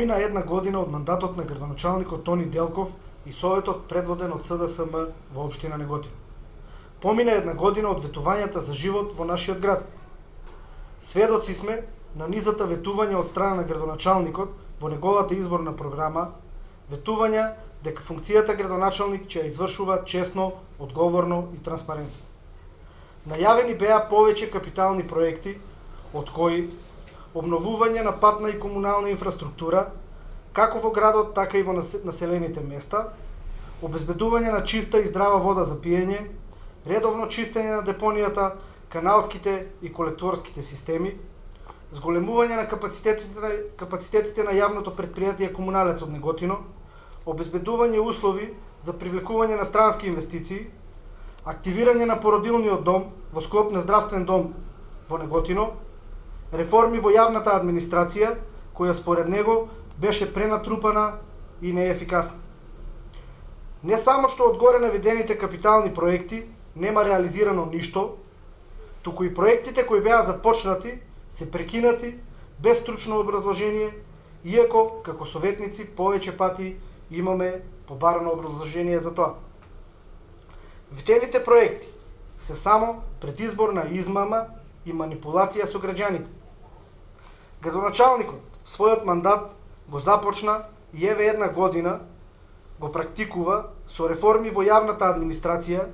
Помина една година од мандатот на градоначалникот Тони Делков и советот предводен од СДСМ во општина Неготино. Помина една година од ветувањата за живот во нашиот град. Сведоци сме на низата ветувања од страна на градоначалникот во неговата изборна програма, ветувања дека функцијата градоначалник ќе ја извршува честно, одговорно и транспарентно. Најавени беа повеќе капитални проекти, од кои обновување на патна и комунална инфраструктура, како во градот, така и во населените места, обезбедување на чиста и здрава вода за пиење, редовно чистење на депонијата, каналските и колекторските системи, зголемување на капацитетите на јавното предпријатие Комуналец од Неготино, обезбедување услови за привлекување на странски инвестиции, активирање на породилниот дом во склоп на здравствен дом во Неготино, реформи во јавната администрација, која според него беше пренатрупана и неефикасна. Не само што од горе наведените капитални проекти нема реализирано ништо, туку и проектите кои беа започнати се прекинати без стручно образложение, иако како советници повеќе пати имаме побарано образложение за тоа. Витените проекти се само предизборна измама и манипулација со граѓаните. Градоначалникот својот мандат го започна и еве една година го практикува со реформи во јавната администрација,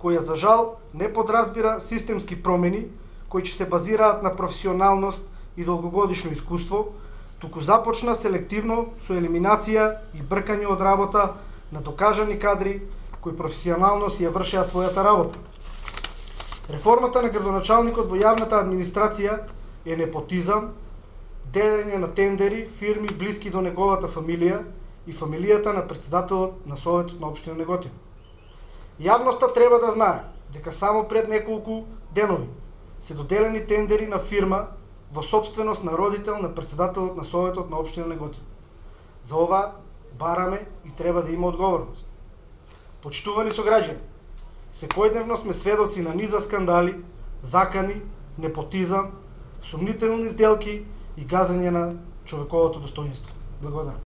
која за жал не подразбира системски промени кои ќе се базираат на професионалност и долгогодишно искуство, туку започна селективно со елиминација и бркање од работа на докажани кадри кои професионално си ја вршеа својата работа. Реформата на градоначалникот во јавната администрација е непотизам, делење на тендери, фирми блиски до неговата фамилија и фамилијата на председателот на Советот на општина Неготино. Јавноста треба да знае дека само пред неколку денови се доделени тендери на фирма во собственост на родител на председателот на Советот на општина Неготино. За ова бараме и треба да има одговорност. Почитувани сограѓани, секојдневно сме сведоци на низа скандали, закани, непотизам, сумнителни сделки и газење на човековото достоинство. Благодарам.